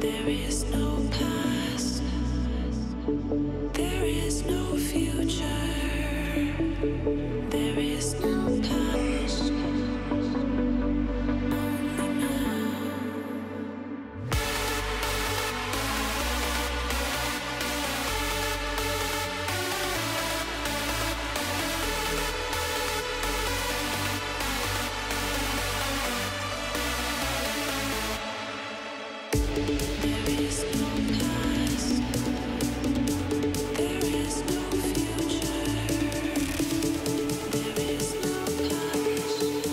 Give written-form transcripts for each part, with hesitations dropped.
There is no past, there is no future, there is no past, only now. There is no past, there is no future, there is no past.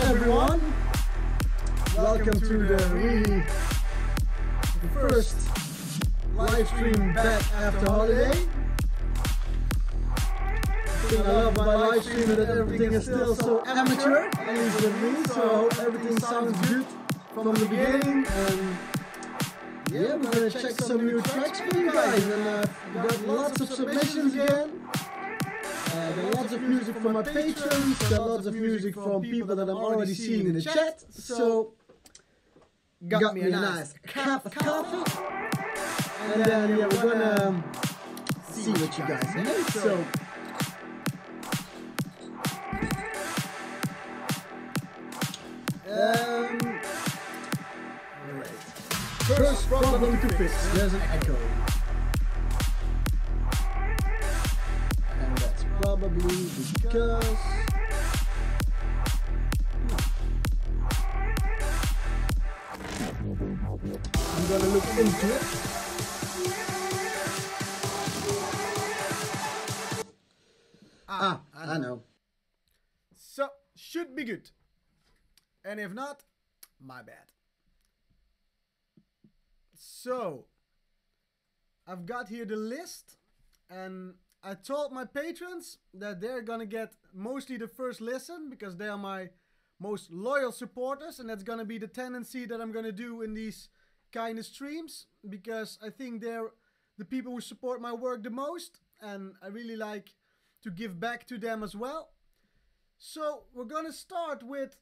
Everyone, welcome to the first live stream back after holiday. The thing I love about live streaming is that everything is still so amateur, at least with me, so I hope everything sounds good from the beginning. And yeah, we're gonna check some new tracks for you guys, and we got lots of submissions again. Got lots of music from my patrons, got lots of music from people that I'm already seeing in the chat, so got me a nice cup of coffee, and then yeah, we're gonna see what you guys made, so alright. First problem to fix, there's an echo. Probably because I'm gonna look into it. I know. So, should be good. And if not, my bad. So, I've got here the list, and I told my patrons that they're gonna get mostly the first listen because they are my most loyal supporters, and that's gonna be the tendency that I'm gonna do in these kind of streams, because I think they're the people who support my work the most, and I really like to give back to them as well. So we're gonna start with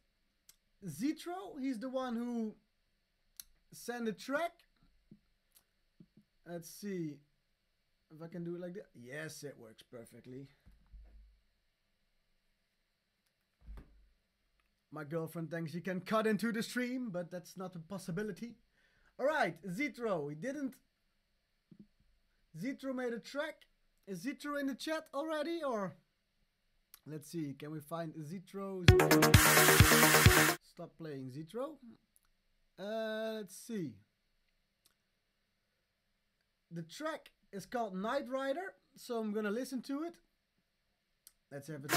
Zetro. He's the one who sent a track. Let's see if I can do it like that. Yes, it works perfectly. My girlfriend thinks she can cut into the stream, but that's not a possibility. Alright, Zetro. Zetro made a track. Is Zetro in the chat already, or? Let's see, can we find Zetro? Stop playing Zetro. Let's see. The track is called Night Rider, so I'm gonna listen to it. Let's have it.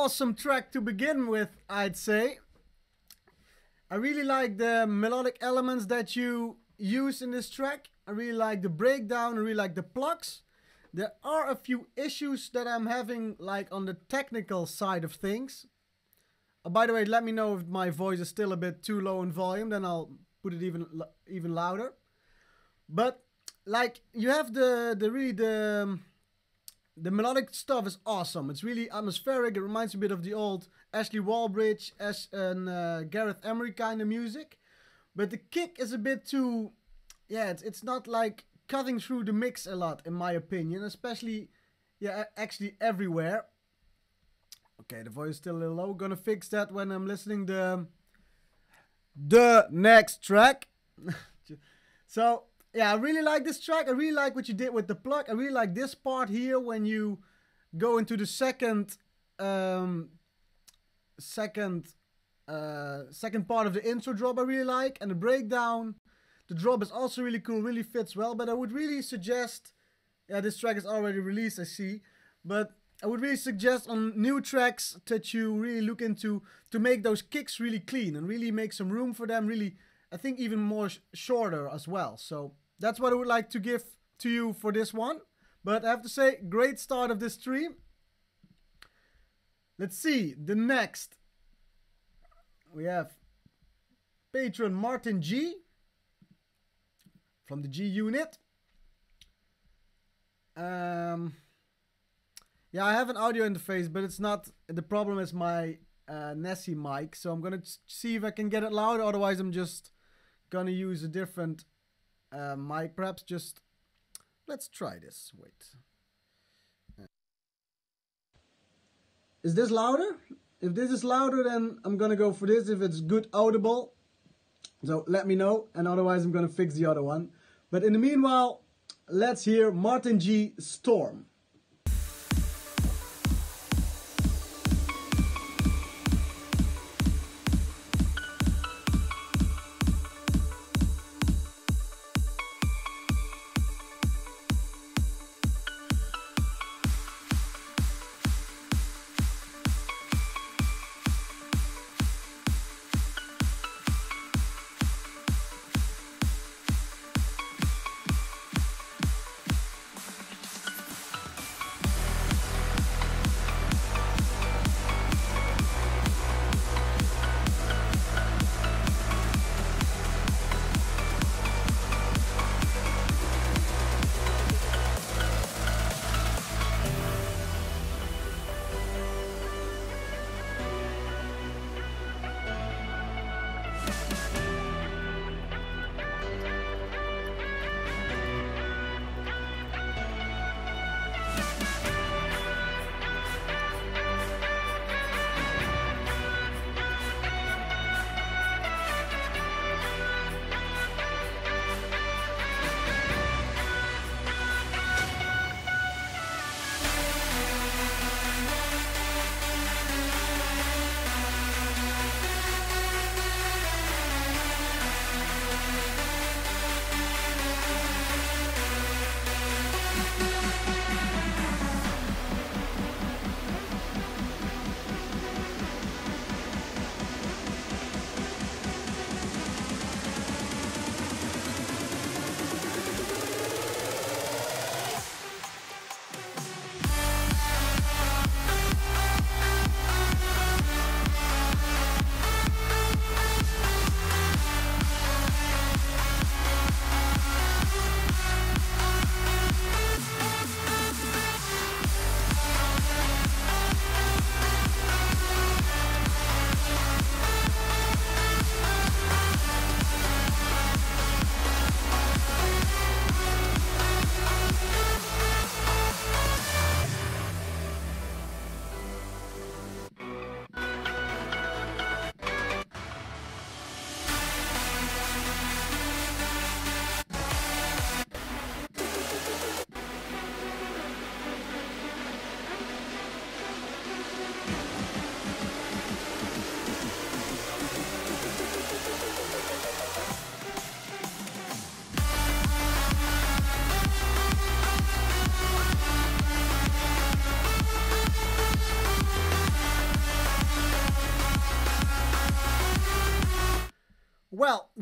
awesome track to begin with, I'd say. I really like the melodic elements that you use in this track. I really like the breakdown, I really like the plucks. There are a few issues that I'm having, like on the technical side of things. By the way, let me know if my voice is still a bit too low in volume, then I'll put it even louder. But like you have the melodic stuff is awesome. It's really atmospheric. It reminds me a bit of the old Ashley Wallbridge and Gareth Emery kind of music. But the kick is a bit too, yeah, it's not like cutting through the mix a lot, in my opinion. Especially, yeah, actually everywhere. Okay, the voice is still a little low. Gonna fix that when I'm listening the next track. So, yeah, I really like this track. I really like what you did with the pluck. I really like this part here when you go into the second part of the intro drop. I really like, and the breakdown. The drop is also really cool, really fits well. But I would really suggest, yeah, this track is already released, I see, but I would really suggest on new tracks that you really look into to make those kicks really clean and really make some room for them. Really, I think even more shorter as well. So that's what I would like to give to you for this one. But I have to say, great start of this stream. Let's see, the next. We have patron Martin G from the G Unit. Yeah, I have an audio interface, but it's not, the problem is my Nessie mic. So I'm going to see if I can get it louder. Otherwise, I'm just going to use a different mic. Perhaps just, let's try this. Wait. Is this louder? If this is louder, then I'm going to go for this. If it's good audible, so let me know. And otherwise, I'm going to fix the other one. But in the meanwhile, let's hear Martin G. Storm.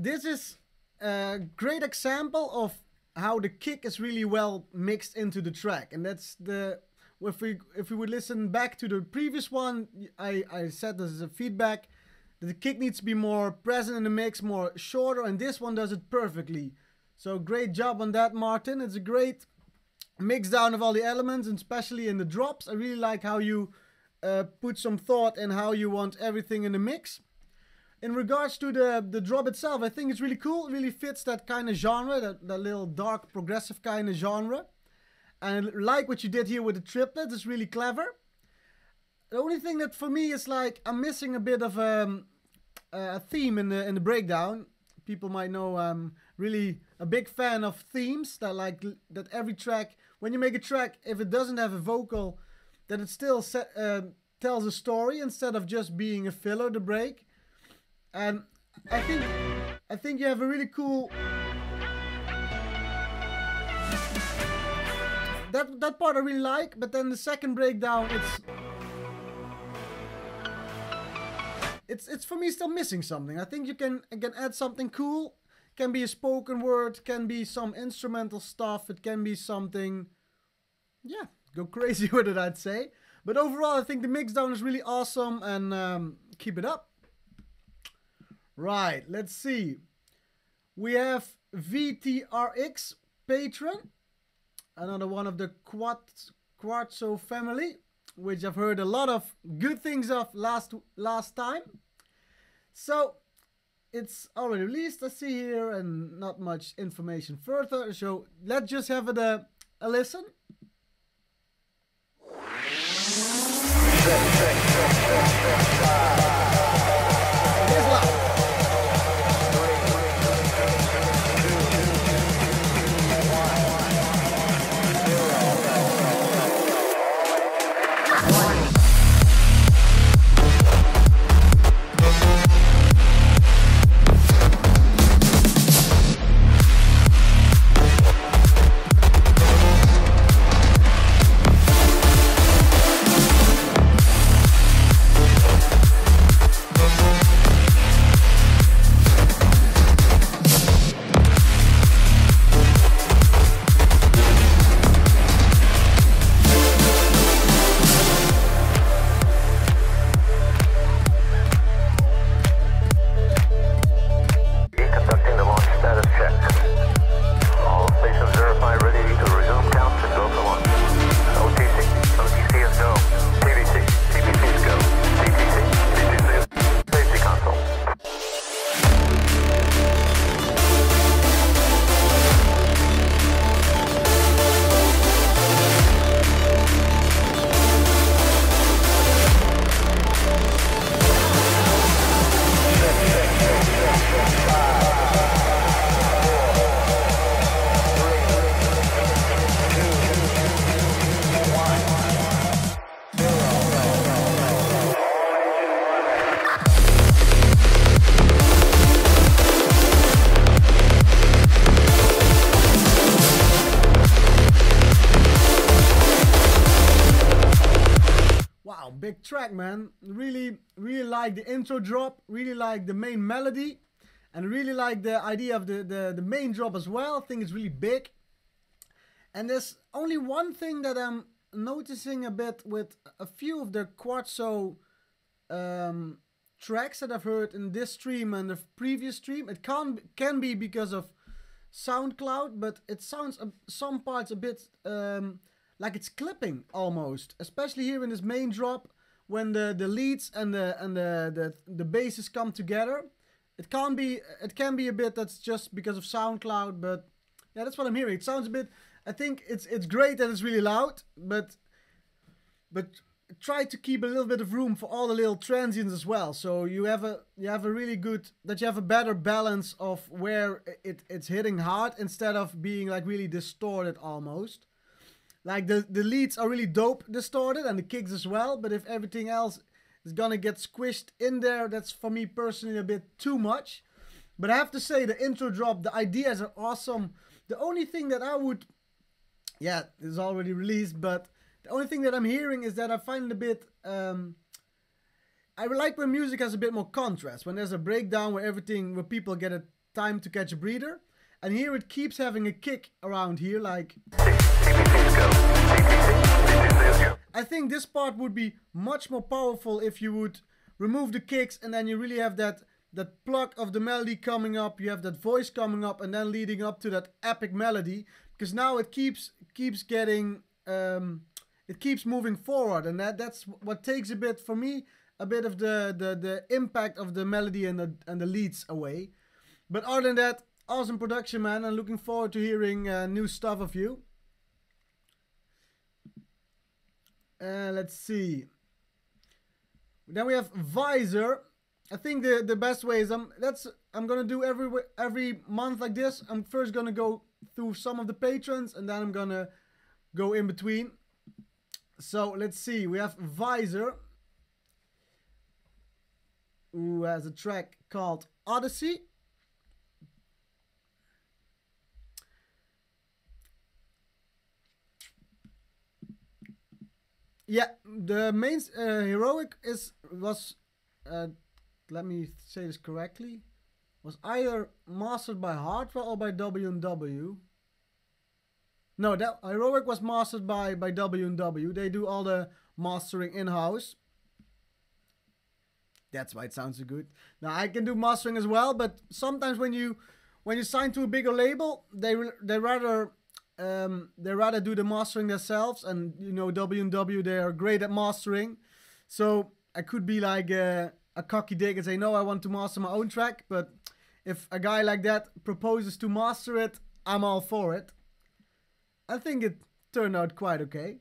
this is a great example of how the kick is really well mixed into the track, and that's the if we would listen back to the previous one, I said this is a feedback that the kick needs to be more present in the mix, more shorter, and this one does it perfectly. So great job on that, Martin. It's a great mix down of all the elements, and especially in the drops. I really like how you put some thought in how you want everything in the mix. In regards to the drop itself, I think it's really cool. It really fits that kind of genre, that little dark progressive kind of genre. And I like what you did here with the triplets. It's really clever. The only thing that for me is like I'm missing a bit of a theme in the breakdown. People might know I'm really a big fan of themes, that every track, when you make a track, if it doesn't have a vocal, that it still tells a story instead of just being a filler, the break. And I think you have a really cool that part I really like, but then the second breakdown it's for me still missing something. I think you can add something cool. It can be a spoken word, can be some instrumental stuff, it can be something, yeah, go crazy with it, I'd say. But overall I think the mixdown is really awesome, and keep it up. Right, let's see. We have VTR Ex patron, another one of the Quartzo family, which I've heard a lot of good things of last time. So it's already released, I see here, and not much information further. So let's just have it a listen. It's loud. Big track, man. Really like the intro drop, really like the main melody, and really like the idea of the main drop as well. I think it's really big. And there's only one thing that I'm noticing a bit with a few of the Quartzo tracks that I've heard in this stream and the previous stream. It can be because of SoundCloud, but it sounds some parts a bit like it's clipping almost, especially here in this main drop when the leads and the basses come together. It can be a bit that's just because of SoundCloud, but yeah, that's what I'm hearing. It sounds a bit. I think it's great that it's really loud, but try to keep a little bit of room for all the little transients as well. So you have a really good, that you have a better balance of where it's hitting hard instead of being like really distorted almost. Like the leads are really dope distorted and the kicks as well, but if everything else is gonna get squished in there, that's for me personally a bit too much. But I have to say the intro drop, the ideas are awesome. The only thing that I would, yeah, it's already released, but the only thing that I'm hearing is that I find it a bit, I like when music has a bit more contrast, when there's a breakdown where people get it time to catch a breather. And here it keeps having a kick around here, like... I think this part would be much more powerful if you would remove the kicks and then you really have that pluck of the melody coming up, you have that voice coming up and then leading up to that epic melody. Because now it keeps getting... it keeps moving forward, and that's what takes a bit, for me, a bit of the impact of the melody and the leads away. But other than that, awesome production, man. I'm looking forward to hearing new stuff of you. Let's see. Then we have Weiser. I think the best way is I'm gonna do every month like this. I'm first gonna go through some of the patrons, and then I'm gonna go in between. So let's see. We have Weiser, who has a track called Odyssey. Yeah, the main heroic was let me say this correctly, was either mastered by Hardware or by W&W. No, that heroic was mastered by W&W. They do all the mastering in-house. That's why it sounds so good. Now I can do mastering as well, but sometimes when you sign to a bigger label, they rather do the mastering themselves, and you know W&W, they are great at mastering. So I could be like a cocky dick and say, no, I want to master my own track, but if a guy like that proposes to master it, I'm all for it. I think it turned out quite okay.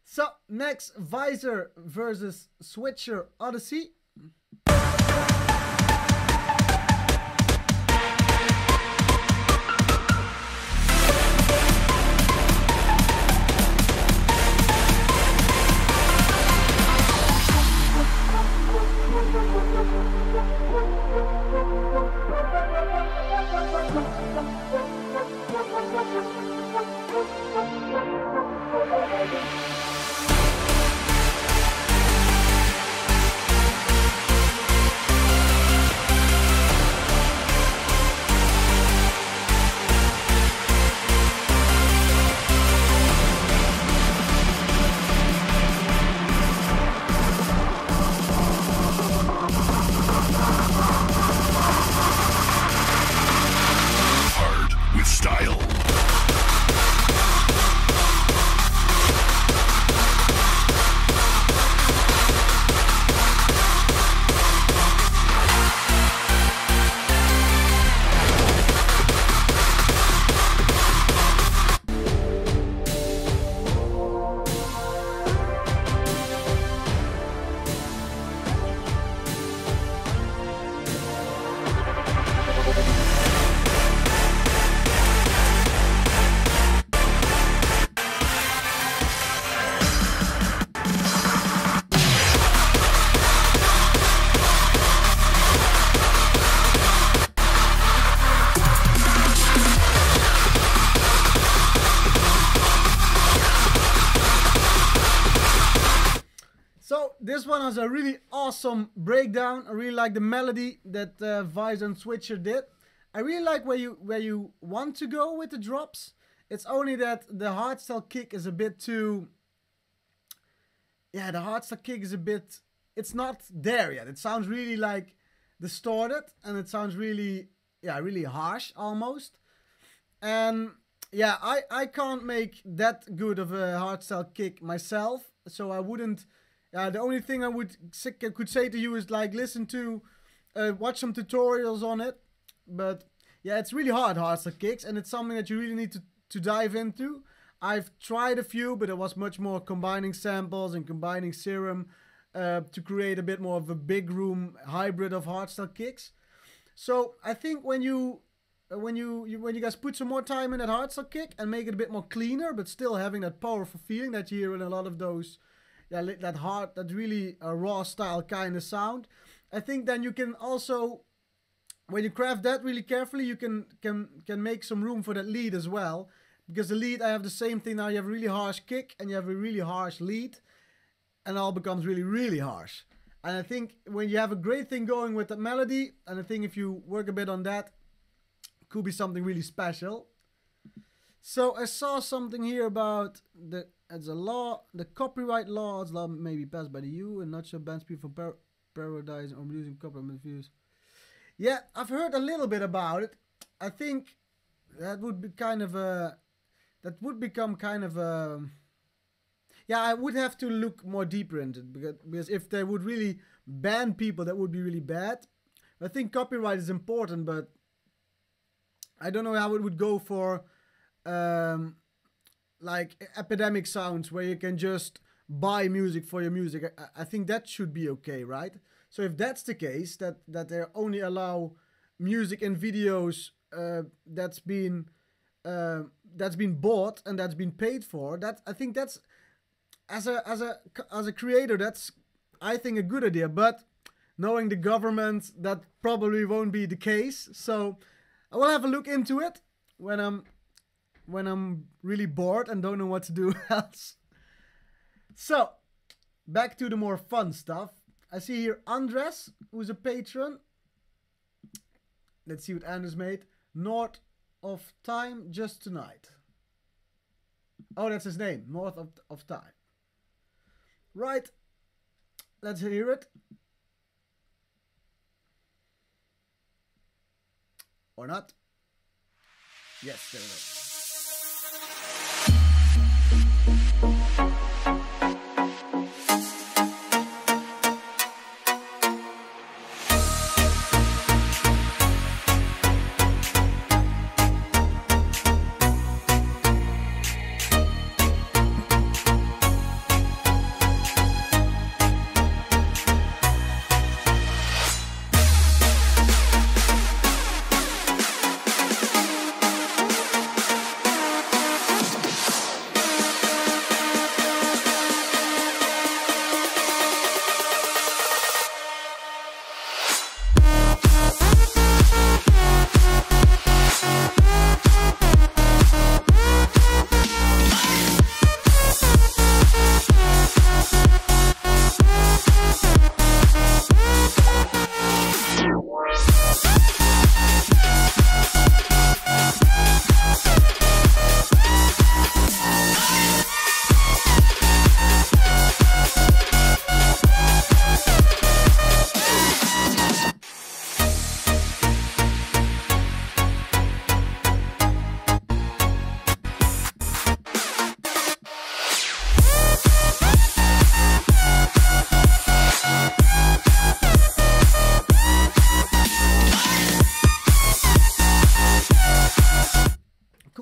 So next, Weiser versus Switcher Odyssey. This one has a really awesome breakdown. I really like the melody that Weiser and Switcher did. I really like where you want to go with the drops. It's only that the hardstyle kick is a bit too... Yeah, the hardstyle kick is a bit... It's not there yet. It sounds really like distorted, and it sounds really, yeah, really harsh almost. And yeah, I can't make that good of a hardstyle kick myself, so I wouldn't... the only thing I could say to you is like listen to, watch some tutorials on it. But yeah, it's really hardstyle kicks, and it's something that you really need to dive into. I've tried a few, but it was much more combining samples and combining serum to create a bit more of a big room hybrid of hardstyle kicks. So I think when you guys put some more time in that hardstyle kick and make it a bit more cleaner, but still having that powerful feeling that you hear in a lot of those. Yeah, that really raw style kind of sound. I think then you can also, when you craft that really carefully, you can make some room for that lead as well. Because the lead, I have the same thing now. You have a really harsh kick and you have a really harsh lead, and it all becomes really, really harsh. And I think when you have a great thing going with that melody, and I think if you work a bit on that, could be something really special. So I saw something here about the copyright laws may be passed by the EU and not show bans people from parodizing or using copyright views. Yeah, I've heard a little bit about it. I think that would be kind of a, that would become kind of a, yeah, I would have to look more deeper into it, because if they would really ban people, that would be really bad. I think copyright is important, but I don't know how it would go for like epidemic sounds where you can just buy music for your music. I think that should be okay, right? So if that's the case, that they only allow music and videos that's been bought and that's been paid for, that I think that's as a creator, that's I think a good idea. But knowing the government, that probably won't be the case. So I will have a look into it when I'm really bored and don't know what to do else. So back to the more fun stuff. I see here Andres, who's a patron. Let's see what Andres made. North of Time, Just Tonight. Oh, that's his name. North of Time. Right. Let's hear it. Or not. Yes, there it is.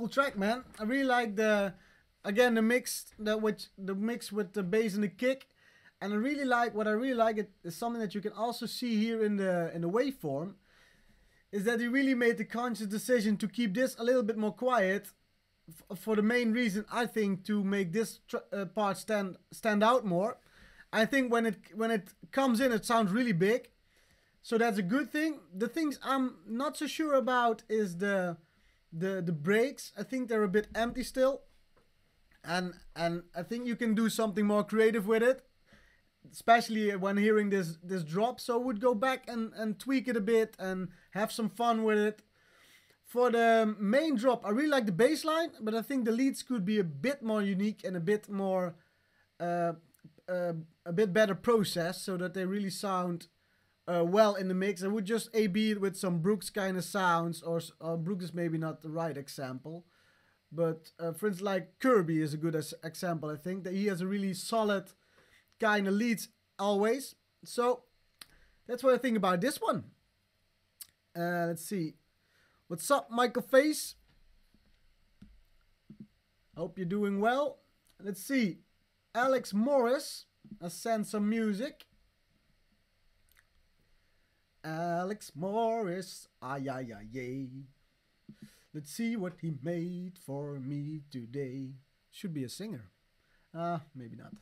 Track, man. I really like the mix with the bass and the kick, and I really like it is something that you can also see here in the waveform, is that he really made the conscious decision to keep this a little bit more quiet for the main reason, I think, to make this part stand out more. I think when it comes in, it sounds really big, so that's a good thing. The things I'm not so sure about is the breaks. I think they're a bit empty still, and I think you can do something more creative with it, especially when hearing this drop. So I would go back and tweak it a bit and have some fun with it. For the main drop, I really like the bass line, but I think the leads could be a bit more unique and a bit more a bit better processed, so that they really sound well in the mix. I would just A/B it with some Brooks kind of sounds, or Brooks is maybe not the right example, but for instance, like Kirby is a good example. I think that he has a really solid kind of leads always. So that's what I think about this one. Let's see. What's up, Michael Face? Hope you're doing well. Let's see. Alex Morris has sent some music. Alex Morris, ay ay ay yay. Let's see what he made for me today. Should be a singer. Maybe not.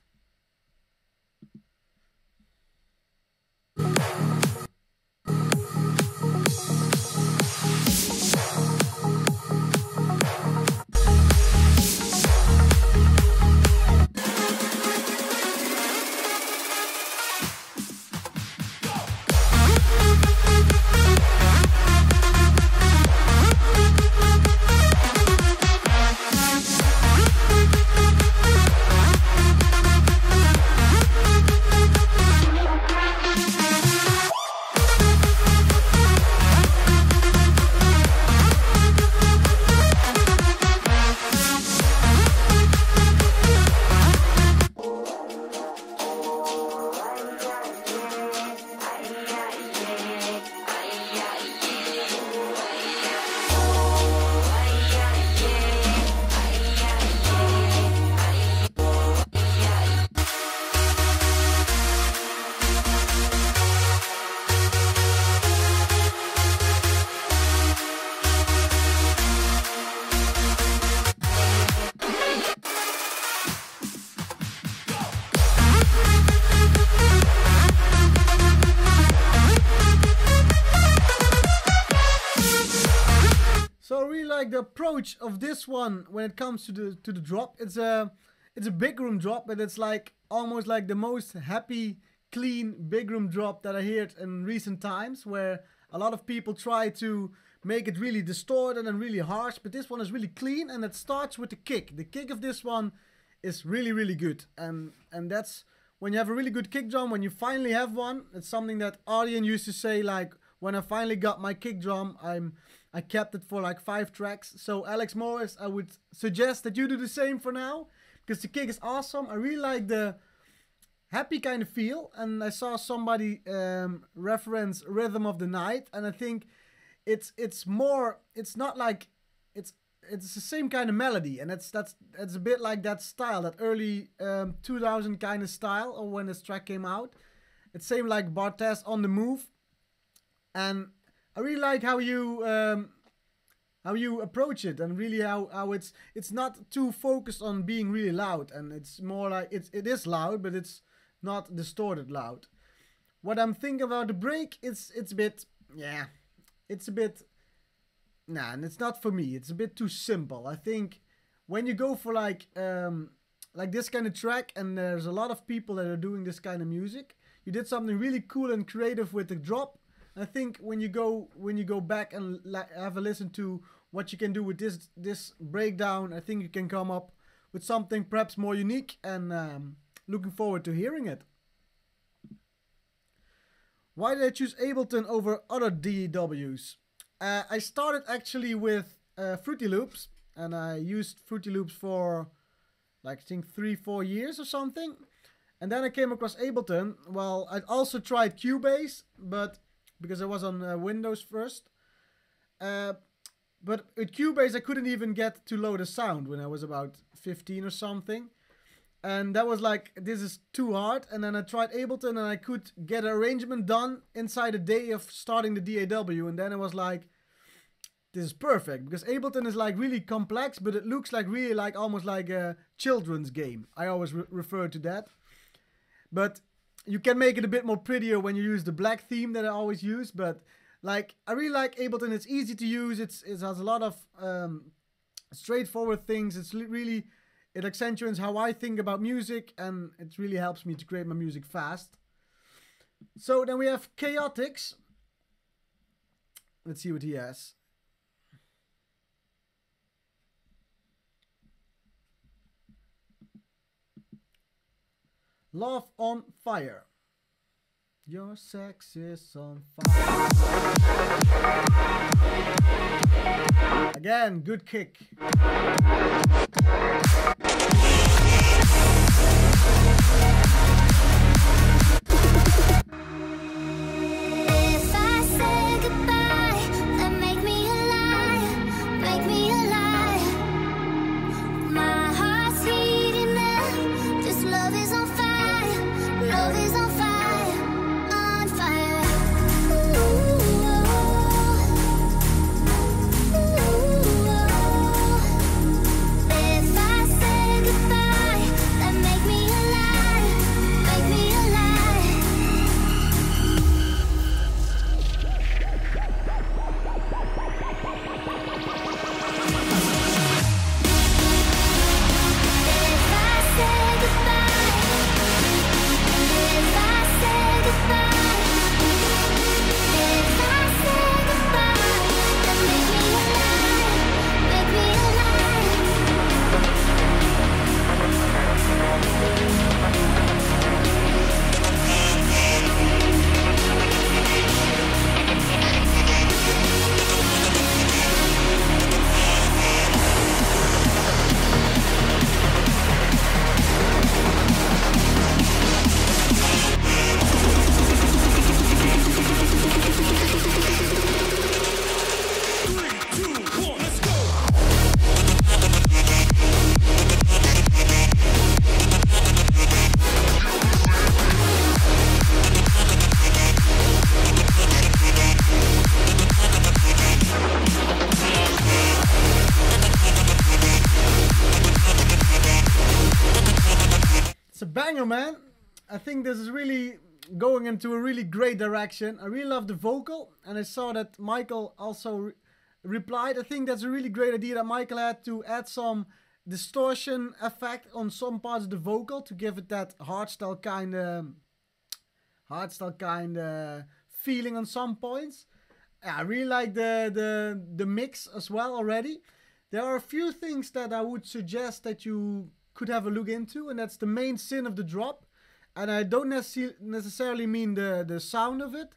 approach of this one when it comes to the drop, it's a big room drop, but it's like almost like the most happy, clean big room drop that I heard in recent times, where a lot of people try to make it really distorted and really harsh, but this one is really clean, and it starts with the kick. The kick of this one is really, really good, and that's when you have a really good kick drum. When you finally have one, it's something that Arjen used to say, like, when I finally got my kick drum, I kept it for like 5 tracks. So Alex Morris, I would suggest that you do the same for now, because the kick is awesome. I really like the happy kind of feel, and I saw somebody reference Rhythm of the Night, and I think it's not like it's the same kind of melody, and it's a bit like that style, that early 2000 kind of style, or when this track came out. It's same like Barthez on the Move, and I really like how you approach it, and really how it's not too focused on being really loud, and it's more like it is loud, but it's not distorted loud. What I'm thinking about the break, it's a bit, yeah, it's a bit, nah, and it's not for me. It's a bit too simple. I think when you go for like this kind of track, and there's a lot of people that are doing this kind of music, you did something really cool and creative with the drop. I think when you go back and have a listen to what you can do with this breakdown, I think you can come up with something perhaps more unique, and looking forward to hearing it. Why did I choose Ableton over other DAWs? I started actually with Fruity Loops, and I used Fruity Loops for like I think 3-4 years or something, and then I came across Ableton. Well, I also tried Cubase, but because I was on Windows first, but with Cubase I couldn't even get to load a sound when I was about 15 or something. And that was like, this is too hard. And then I tried Ableton, and I could get an arrangement done inside a day of starting the DAW. And then I was like, this is perfect. Because Ableton is like really complex, but it looks like really like almost like a children's game. I always refer to that. But you can make it a bit more prettier when you use the black theme that I always use. But like, I really like Ableton. It's easy to use. It has a lot of straightforward things. It's really... It accentuates how I think about music, and it really helps me to create my music fast. So then we have Chaotix. Let's see what he has. Love on Fire. Your sex is on fire. Again, good kick. Banger, man. I think this is really going into a really great direction. I really love the vocal, and I saw that Michael also replied, I think that's a really great idea that Michael had to add some distortion effect on some parts of the vocal to give it that hardstyle kind of feeling on some points. I really like the mix as well already. There are a few things that I would suggest that you could have a look into, and that's the main sin of the drop. And I don't necessarily mean the sound of it,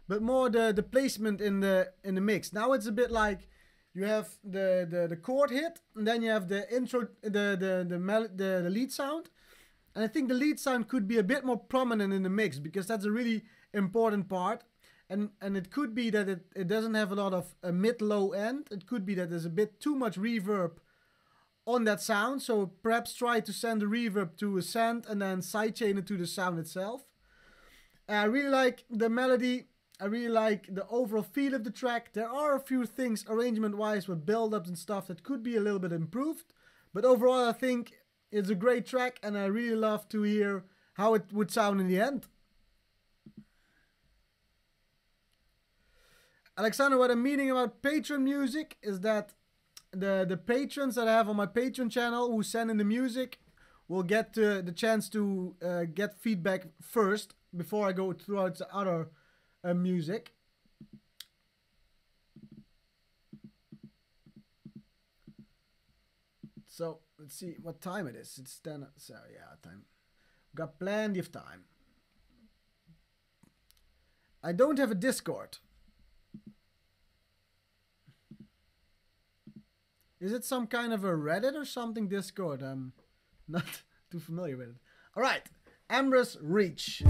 but more the placement in the mix. Now it's a bit like you have the chord hit, and then you have the intro, the lead sound. And I think the lead sound could be a bit more prominent in the mix because that's a really important part. And it could be that it doesn't have a lot of a mid-low end. It could be that there's a bit too much reverb on that sound. So perhaps try to send the reverb to a send and then sidechain it to the sound itself. I really like the melody. I really like the overall feel of the track. There are a few things arrangement-wise with build-ups and stuff that could be a little bit improved. But overall I think it's a great track and I really love to hear how it would sound in the end. Alexandra, what I'm meaning about Patreon music is that the patrons that I have on my Patreon channel who send in the music will get the chance to get feedback first before I go throughout the other music. So let's see what time it is. It's 10. So yeah, time. Got plenty of time. I don't have a Discord. Is it some kind of a Reddit or something Discord? I'm not too familiar with it. All right, Emrys Reach.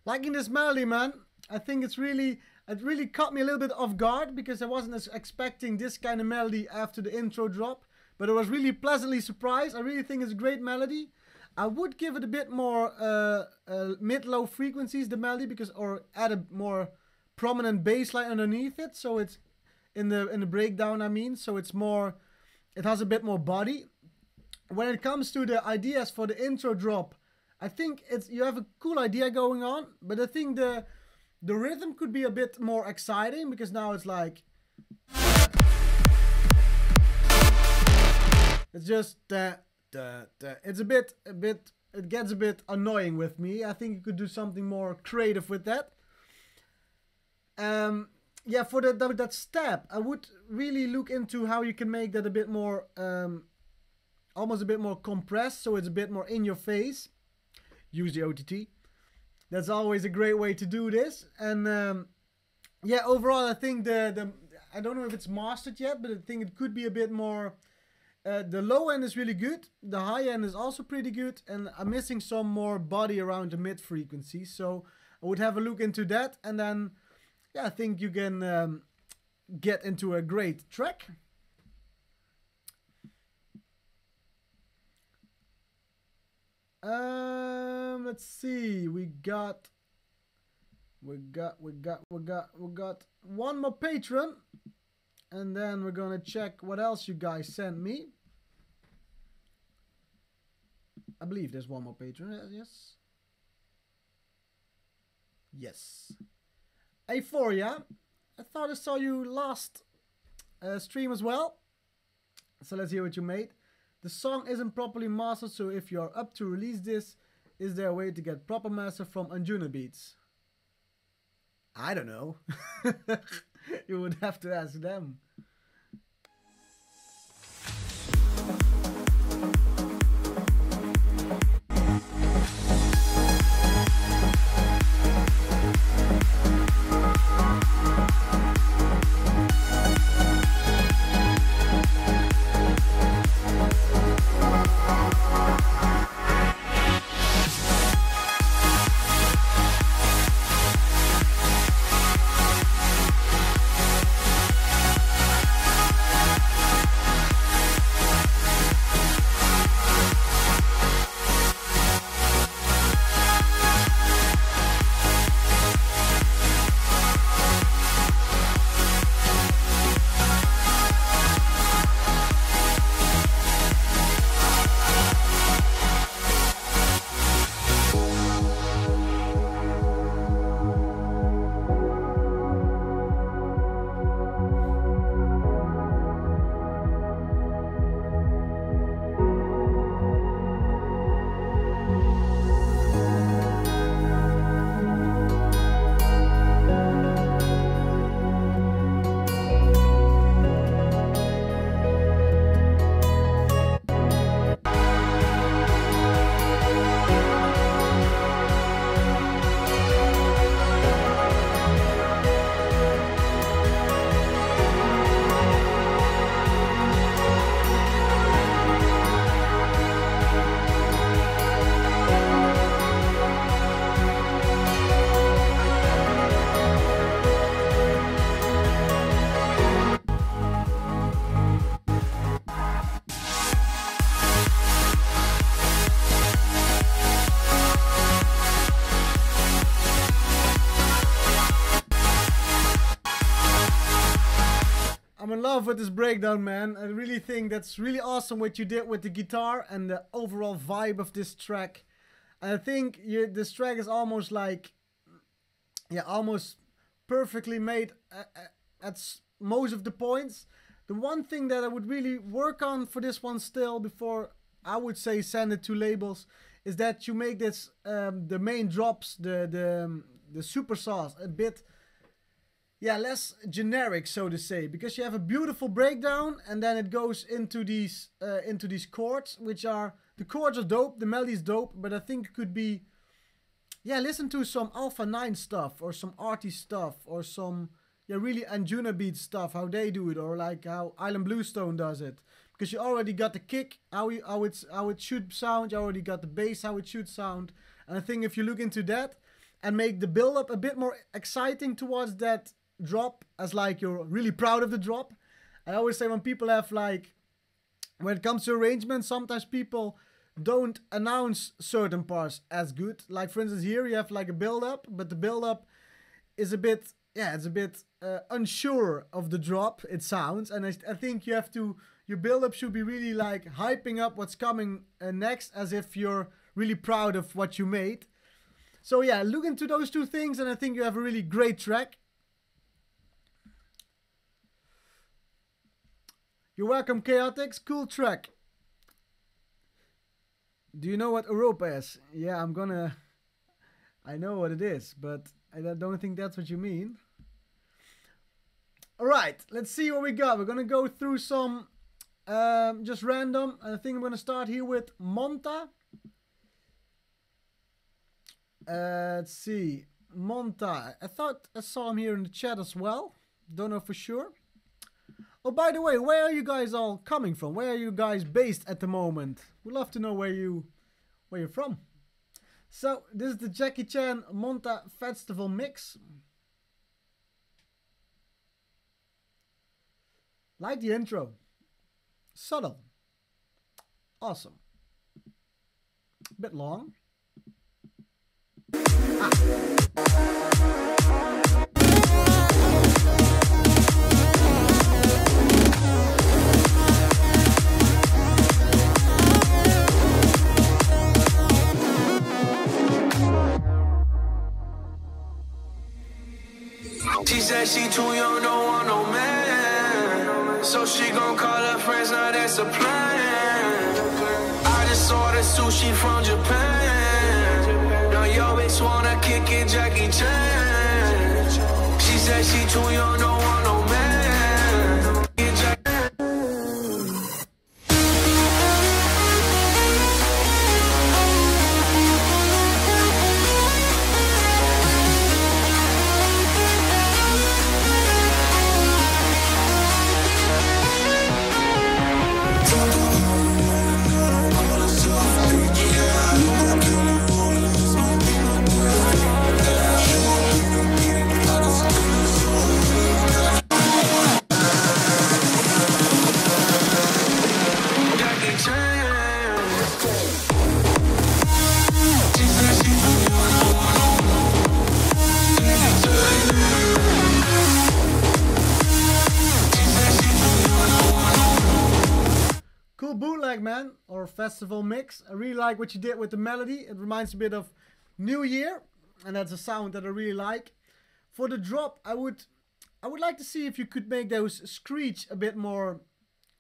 Liking this melody, man. I think it really caught me a little bit off guard because I wasn't expecting this kind of melody after the intro drop, but I was really pleasantly surprised. I really think it's a great melody. I would give it a bit more mid-low frequencies, the melody, or add a more prominent bass line underneath it, so it's in the breakdown, I mean, so it's more, it has a bit more body. When it comes to the ideas for the intro drop, I think you have a cool idea going on, but I think the rhythm could be a bit more exciting because now it's like it's just it's a bit it gets a bit annoying with me. I think you could do something more creative with that. Yeah, for that step, I would really look into how you can make that a bit more almost a bit more compressed, so it's a bit more in your face. Use the OTT. That's always a great way to do this. And yeah, overall, I think I don't know if it's mastered yet, but I think it could be a bit more. The low end is really good. The high end is also pretty good, and I'm missing some more body around the mid frequency. So I would have a look into that, and then yeah, I think you can get into a great track. Let's see. We got one more patron, and then we're gonna check what else you guys sent me. I believe there's one more patron. Yes. Yes. A4, yeah? I thought I saw you last stream as well. So let's hear what you made. The song isn't properly mastered, so if you're up to release this, is there a way to get proper master from Anjuna Beats? I don't know. You would have to ask them. I'm in love with this breakdown, man. I really think that's really awesome what you did with the guitar and the overall vibe of this track. And I think this track is almost like, yeah, almost perfectly made at most of the points. The one thing that I would really work on for this one still before I would say send it to labels is that you make this the main drops, the super sauce a bit, yeah, less generic, so to say, because you have a beautiful breakdown and then it goes into these chords, which are, the chords are dope, the melody is dope, but I think it could be, yeah, listen to some Alpha 9 stuff or some arty stuff or some, yeah, really Anjuna Beat stuff, how they do it, or like how Island Bluestone does it, because you already got the kick, how it should sound, you already got the bass, how it should sound, and I think if you look into that and make the build up a bit more exciting towards that drop, as like you're really proud of the drop. I always say when people have like, when it comes to arrangements, sometimes people don't announce certain parts as good. Like for instance here you have like a build up, but the build up is a bit, yeah, it's a bit unsure of the drop it sounds, and I think you have to, your build up should be really like hyping up what's coming next, as if you're really proud of what you made. So yeah, look into those two things and I think you have a really great track. You're welcome, Chaotix. Cool track. Do you know what Europa is? Yeah, I know what it is, but I don't think that's what you mean. Alright, let's see what we got. We're gonna go through some just random. I think I'm gonna start here with Monta. Let's see. Monta. I thought I saw him here in the chat as well. Don't know for sure. Oh, by the way, where are you guys all coming from? Where are you guys based at the moment? We'd love to know where you're from. So, this is the Jackie Chan Monta Festival mix. Like the intro. Subtle. Awesome. Bit long. So she gon' call her friends, now that's a plan. I just ordered sushi from Japan. Now yo bitch wanna kick it, Jackie Chan. She said she too young, don't want no man. Get Jackie. Cool bootleg, man, or festival mix. I really like what you did with the melody. It reminds me a bit of New Year, and that's a sound that I really like. For the drop, I would like to see if you could make those screech a bit more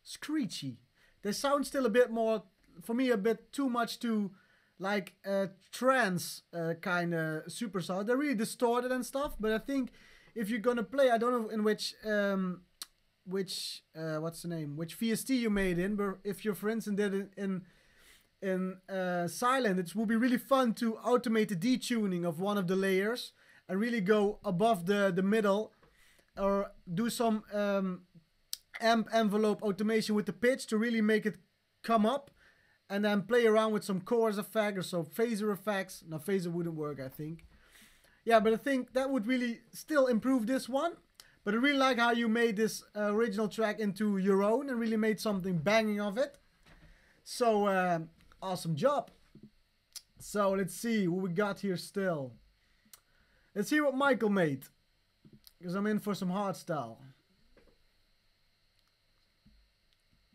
screechy. They sound still a bit more, for me, a bit too much to like trance kind of super sound. They're really distorted and stuff, but I think if you're gonna play, I don't know in which what's the name, which VST you made in, but if you're, for instance, did it in silent, it would be really fun to automate the detuning of one of the layers and really go above the middle, or do some amp envelope automation with the pitch to really make it come up, and then play around with some chorus effect or some phaser effects. Now phaser wouldn't work, I think. Yeah, but I think that would really still improve this one. But I really like how you made this original track into your own and really made something banging of it. So, awesome job. So, let's see what we got here still. Let's see what Michael made. Because I'm in for some hardstyle.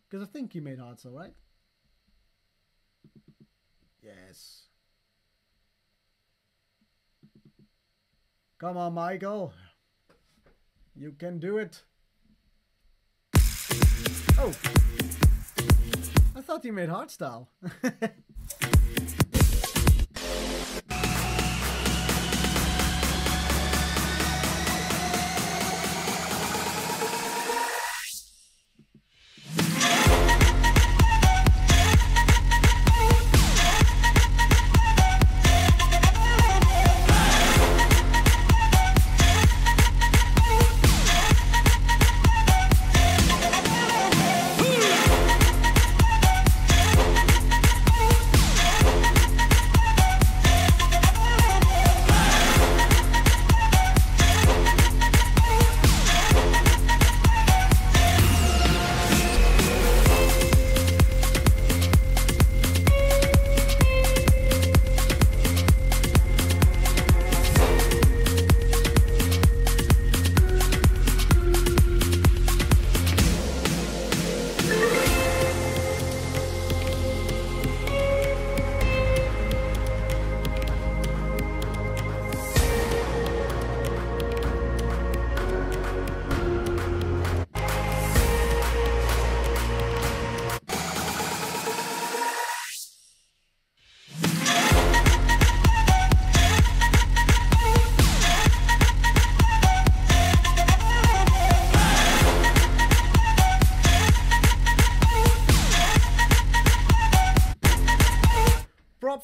Because I think he made hardstyle, right? Yes. Come on, Michael. You can do it. Oh. I thought he made hardstyle.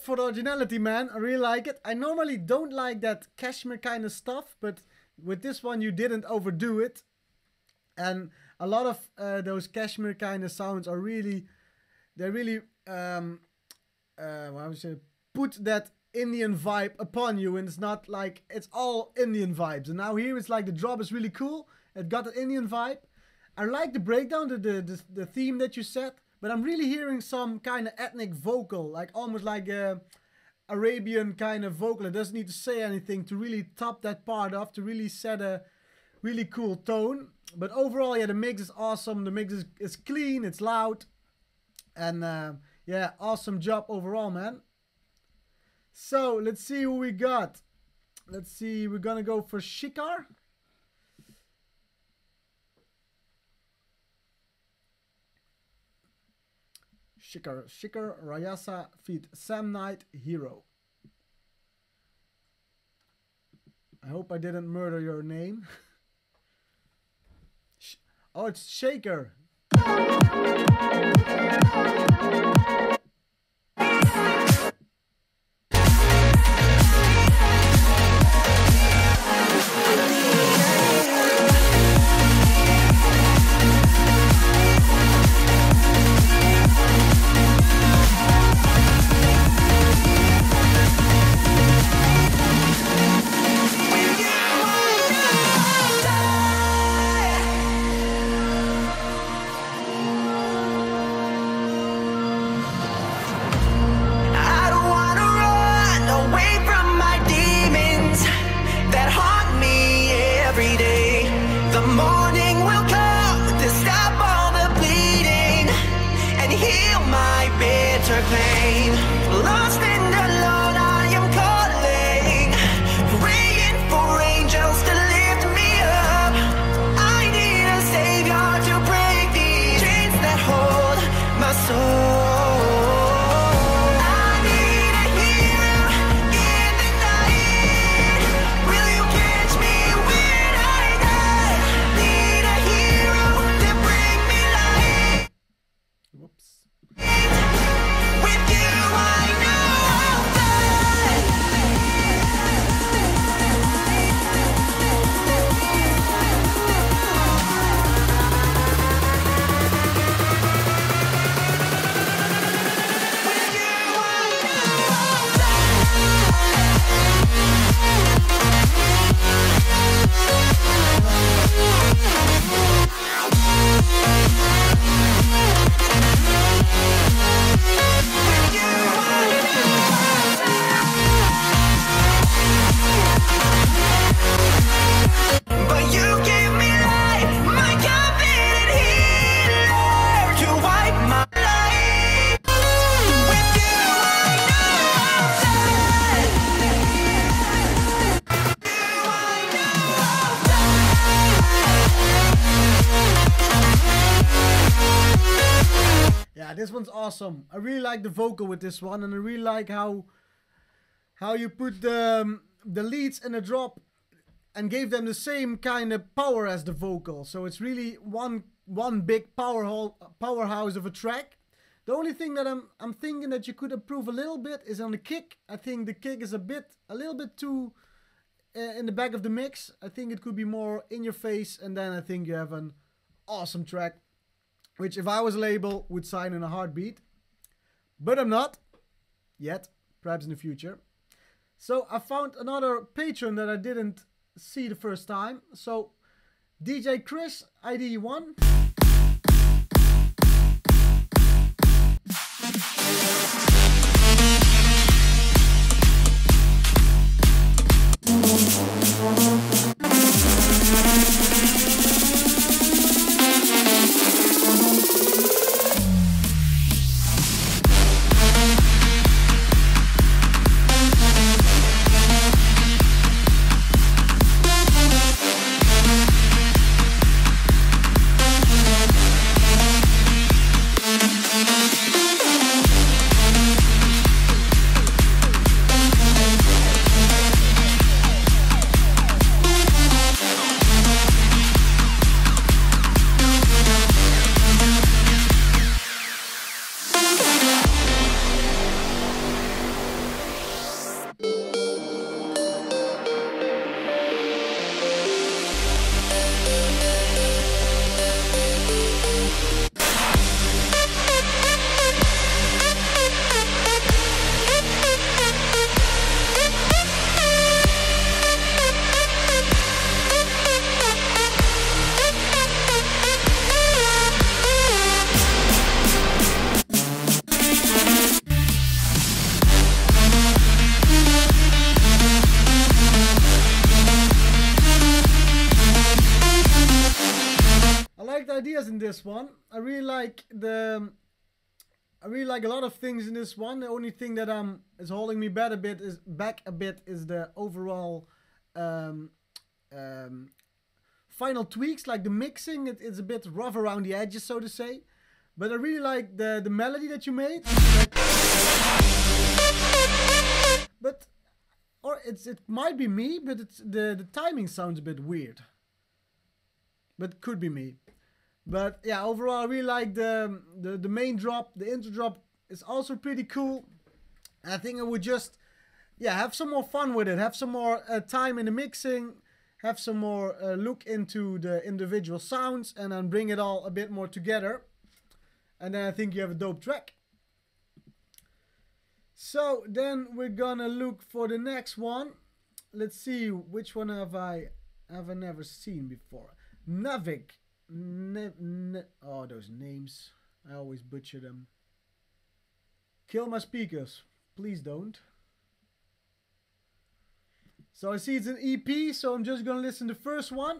For the originality, man. I really like it. I normally don't like that cashmere kind of stuff, but with this one you didn't overdo it. And a lot of those cashmere kind of sounds are really, they really put that Indian vibe upon you, and it's not like it's all Indian vibes. And now here it's like the drop is really cool. It got an Indian vibe. I like the breakdown, the theme that you set. But I'm really hearing some kind of ethnic vocal, like almost like a Arabian kind of vocal. It doesn't need to say anything to really top that part off, to really set a really cool tone. But overall, yeah, the mix is awesome. The mix is clean, it's loud. And yeah, awesome job overall, man. So, let's see who we got. Let's see, we're gonna go for Shikar. Shikar Rayasa feat. Sam Knight, Hero. I hope I didn't murder your name. Oh, it's Shaker. This one's awesome. I really like the vocal with this one, and I really like how you put the leads in a drop and gave them the same kind of power as the vocal. So it's really one big powerhouse of a track. The only thing that I'm thinking that you could improve a little bit is on the kick. I think the kick is a little bit too in the back of the mix. I think it could be more in your face, and then I think you have an awesome track, which if I was a label would sign in a heartbeat, but I'm not yet, perhaps in the future. So I found another patron that I didn't see the first time. So DJ Chris, ID 1. Ideas in this one. I really like a lot of things in this one. The only thing that is holding me back a bit is the overall final tweaks, like the mixing. It's a bit rough around the edges, so to say. But I really like the melody that you made. But, or it might be me, but it's the timing sounds a bit weird. But could be me. But yeah, overall I really like the main drop. The intro drop is also pretty cool. I think I would just, yeah, have some more fun with it. Have some more time in the mixing. Have some more look into the individual sounds. And then bring it all a bit more together. And then I think you have a dope track. So then we're gonna look for the next one. Let's see, which one have I never seen before. Navik. Oh, those names. I always butcher them. Kill my speakers. Please don't. So I see it's an EP, so I'm just gonna listen to the first one.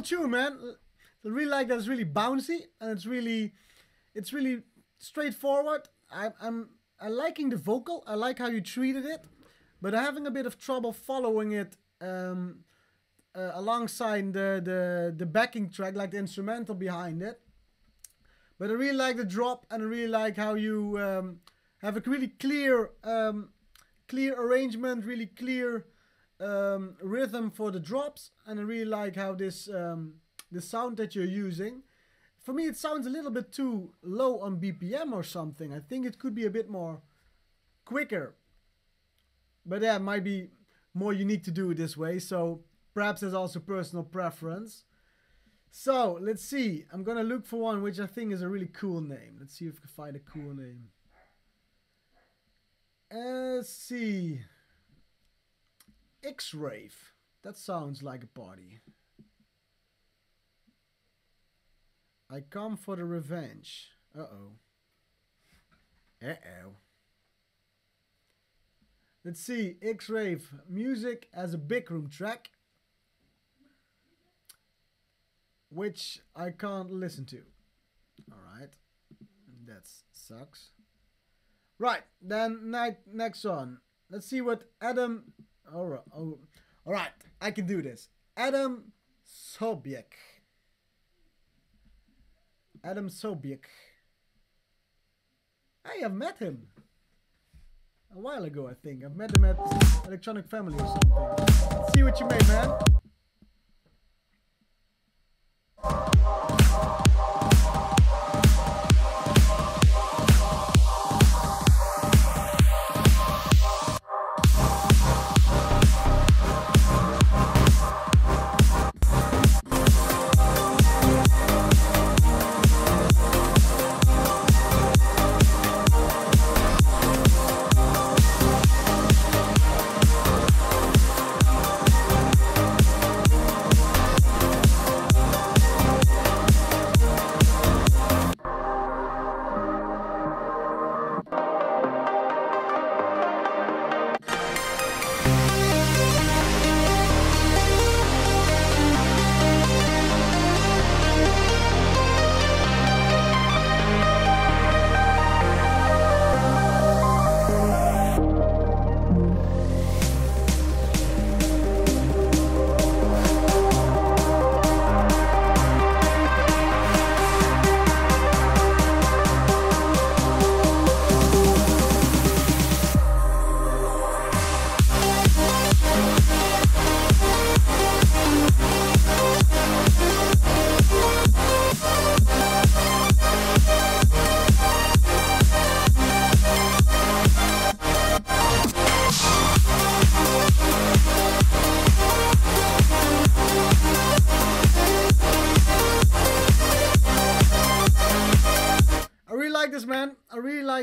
Tune, man. I really like that. It's really bouncy and it's really straightforward. I'm liking the vocal. I like how you treated it, but I'm having a bit of trouble following it alongside the backing track, like the instrumental behind it. But I really like the drop, and I really like how you have a really clear arrangement, really clear rhythm for the drops, and I really like how this the sound that you're using. For me, it sounds a little bit too low on BPM or something. I think it could be a bit more quicker, but yeah, it might be more unique to do it this way. So perhaps there's also personal preference. So let's see. I'm gonna look for one which I think is a really cool name. Let's see if we can find a cool name. Let's see. X-Rave. That sounds like a party. I come for the revenge. Uh-oh. Uh-oh. Let's see. X-Rave. Music as a big room track. Which I can't listen to. Alright. That sucks. Right. Then next one. Let's see what Adam... Alright, I can do this. Adam Sobiech. Adam Sobiech. I have met him a while ago, I think. I've met him at Electronic Family or something. Let's see what you made, man.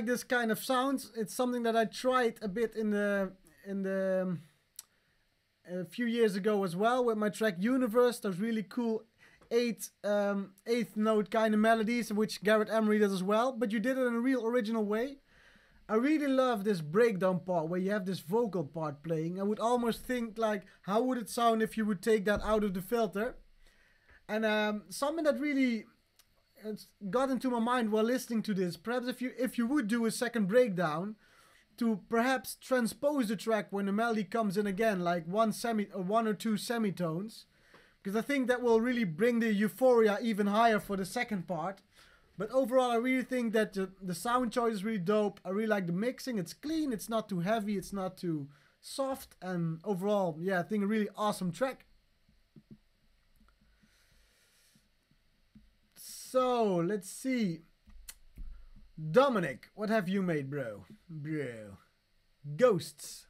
like this kind of sounds. It's something that I tried a bit in the a few years ago as well with my track Universe. Those really cool eighth note kind of melodies, which Garrett Emery does as well. But you did it in a real original way. I really love this breakdown part where you have this vocal part playing. I would almost think like, how would it sound if you would take that out of the filter? And something that really got into my mind while listening to this, perhaps if you would do a second breakdown to perhaps transpose the track when the melody comes in again, like one or two semitones, because I think that will really bring the euphoria even higher for the second part. But overall, I really think that the sound choice is really dope. I really like the mixing. It's clean. It's not too heavy. It's not too soft. And overall, yeah, I think a really awesome track. So, let's see. Dominic, what have you made, bro? Bro. Ghosts.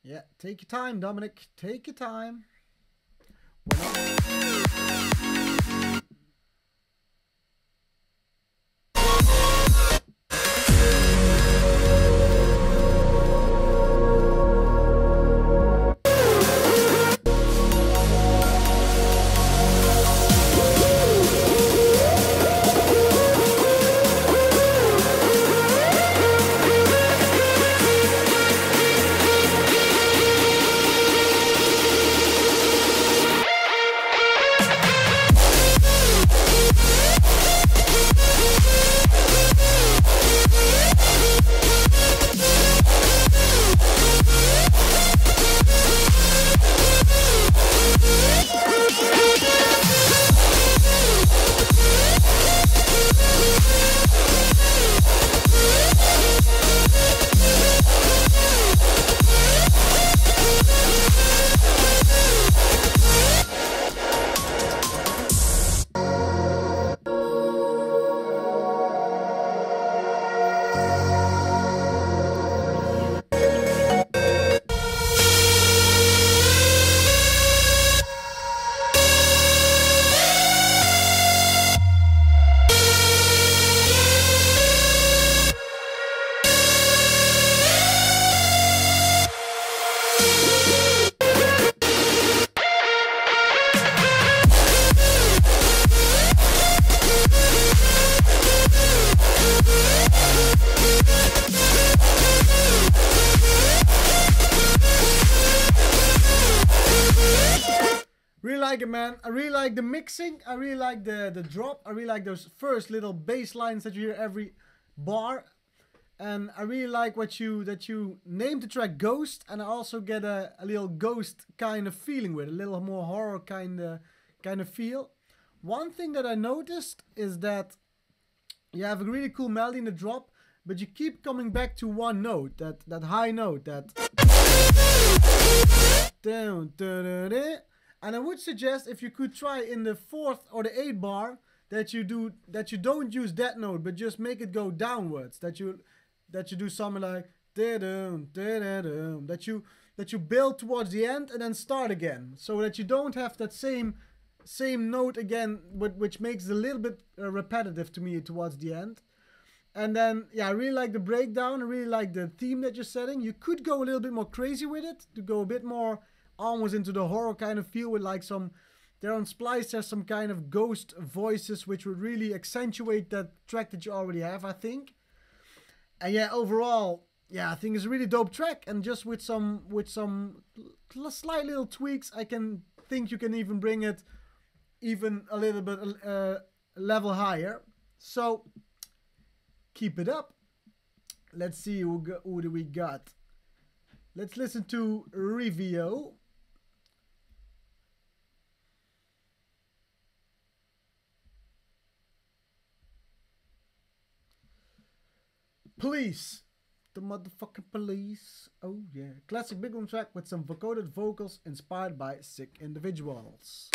Yeah, take your time, Dominic. Take your time. Like it, man. I really like the mixing. I really like the drop. I really like those first little bass lines that you hear every bar. And I really like that you named the track Ghost, and I also get a little ghost kind of feeling with it, a little more horror kind of feel. One thing that I noticed is that you have a really cool melody in the drop, but you keep coming back to one note, that high note, that down, da, da, da. And I would suggest if you could try in the 4th or the 8th bar that you don't use that note, but just make it go downwards. That you do something like da-dum, da-da-dum, that you build towards the end and then start again, so that you don't have that same note again, which makes it a little bit repetitive to me towards the end. And then yeah, I really like the breakdown. I really like the theme that you're setting. You could go a little bit more crazy with it, to go a bit more almost into the horror kind of feel, with like there on Splice there's some kind of ghost voices which would really accentuate that track that you already have, I think. And yeah, overall, yeah, I think it's a really dope track, and just with some slight little tweaks, I think you can even bring it even a little bit level higher. So keep it up. Let's see who do we got. Let's listen to Revio. Police. The motherfucking Police. Oh yeah. Classic big room track with some vocoded vocals inspired by sick individuals.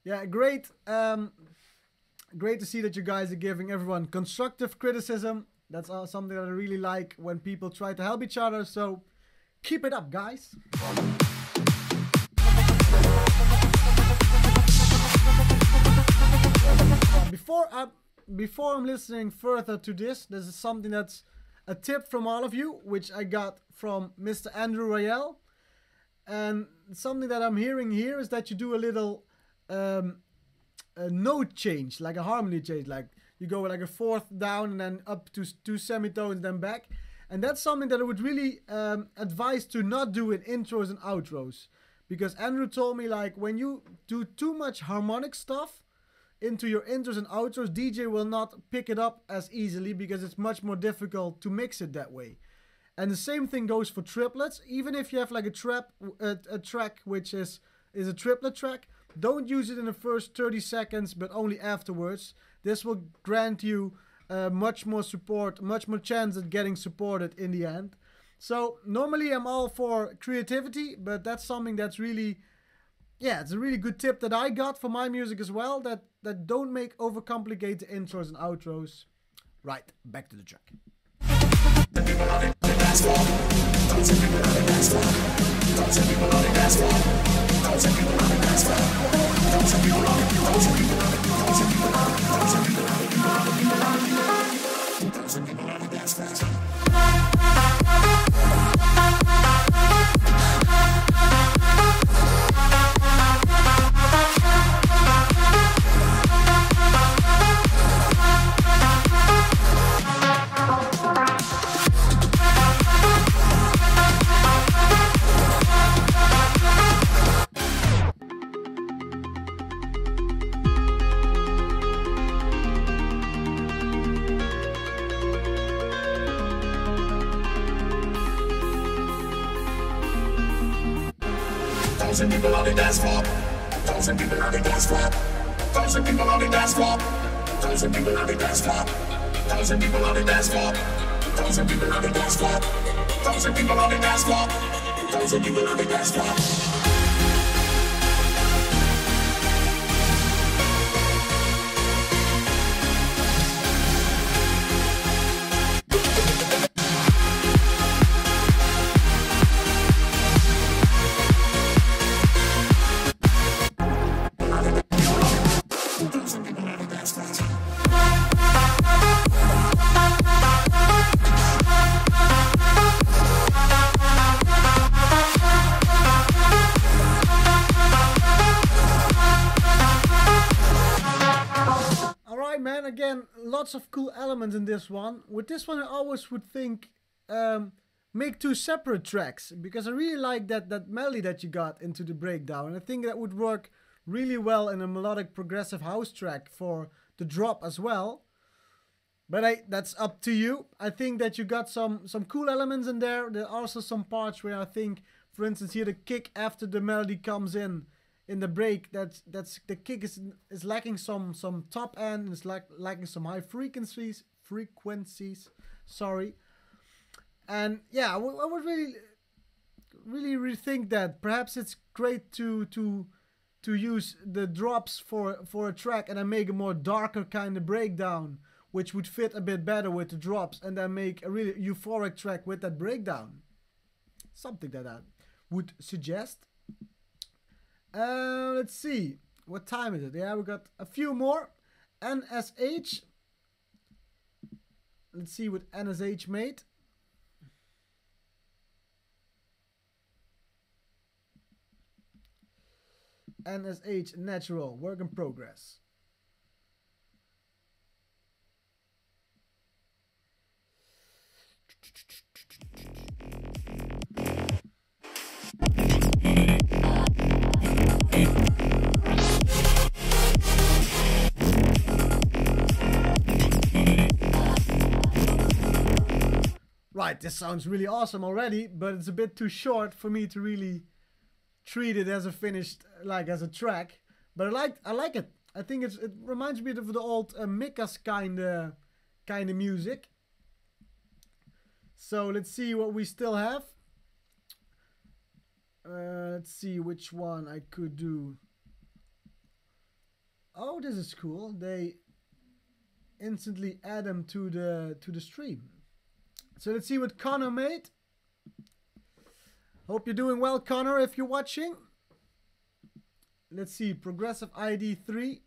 Yeah, great. Great to see that you guys are giving everyone constructive criticism. That's something that I really like when people try to help each other. So keep it up, guys. Before I'm listening further to this is something that's a tip from all of you, which I got from Mr. Andrew Royale. And something that I'm hearing here is that you do a little a note change, like a harmony change. Like you go like a fourth down and then up to 2 semitones, then back. And that's something that I would really advise to not do in intros and outros. Because Andrew told me, like, when you do too much harmonic stuff into your intros and outros, DJ will not pick it up as easily because it's much more difficult to mix it that way. And the same thing goes for triplets. Even if you have like a track which is a triplet track, don't use it in the first 30 seconds, but only afterwards. This will grant you much more support, much more chance at getting supported in the end. So normally I'm all for creativity, but that's something that's really, yeah, it's a really good tip that I got for my music as well, that don't overcomplicate the intros and outros. Right, back to the track. Thousand people on the dance floor. Thousand people on the dance floor. Thousand people on the dance floor. Thousand people on the dance floor. Thousand people on the dance floor. Thousand people on the dance floor. Thousand people on the dance floor. Thousand people on the dance floor. Again, lots of cool elements in this one. With this one, I always would think make 2 separate tracks, because I really like that melody that you got into the breakdown. And I think that would work really well in a melodic progressive house track for the drop as well. But that's up to you. I think that you got some cool elements in there. There are also some parts where I think, for instance, here the kick after the melody comes in the break, that's the kick is lacking some top end, and it's lacking some high frequencies. Sorry. And yeah, I would really rethink that. Perhaps it's great to use the drops for a track and then make a more darker kind of breakdown, which would fit a bit better with the drops, and then make a really euphoric track with that breakdown. Something that I would suggest. Let's see. What time is it? Yeah, we got a few more. NSH. Let's see what NSH made. NSH Natural, work in progress. Right, this sounds really awesome already, but it's a bit too short for me to really treat it as a finished, like as a track. But I like it. I think it reminds me of the old Mikas kind of music. So let's see what we still have. Let's see which one I could do. Oh, this is cool. They instantly add them to the stream. So let's see what Connor made. Hope you're doing well, Connor, if you're watching. Let's see, Progressive ID 3.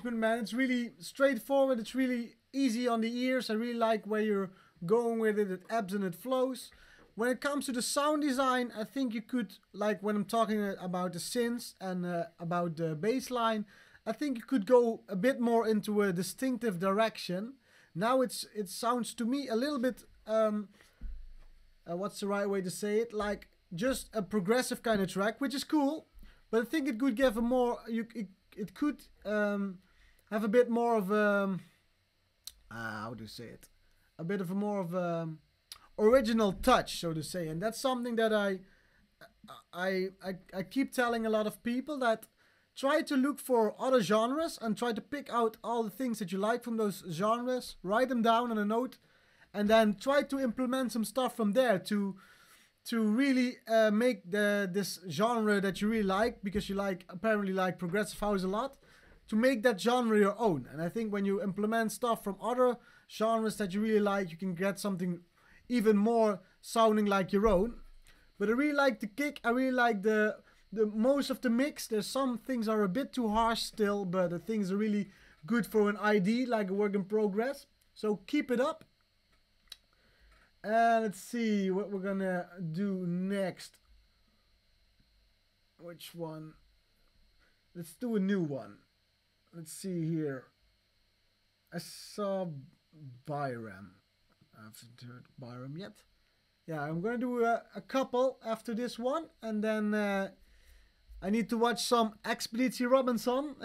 Man, it's really straightforward. It's really easy on the ears. I really like where you're going with it. It ebbs and it flows. When it comes to the sound design, I think you could, like when I'm talking about the synths and about the bass line, I think you could go a bit more into a distinctive direction. Now it sounds to me a little bit what's the right way to say it, like just a progressive kind of track, which is cool, but I think it could give a more it could have a bit more of a how do you say it, a bit of a more of a original touch, so to say. And that's something that I keep telling a lot of people, that try to look for other genres and try to pick out all the things that you like from those genres, write them down on a note, and then try to implement some stuff from there to really make this genre that you really like, because you apparently like progressive house a lot, to make that genre your own. And I think when you implement stuff from other genres that you really like, you can get something even more sounding like your own. But I really like the kick. I really like the most of the mix. There's some things are a bit too harsh still, but the things are really good for an ID, like a work in progress. So keep it up. Let's see what we're gonna do next. Which one? Let's do a new one. Let's see here. I saw Byram. I haven't heard Byram yet. Yeah, I'm gonna do a couple after this one, and then I need to watch some Expeditie Robinson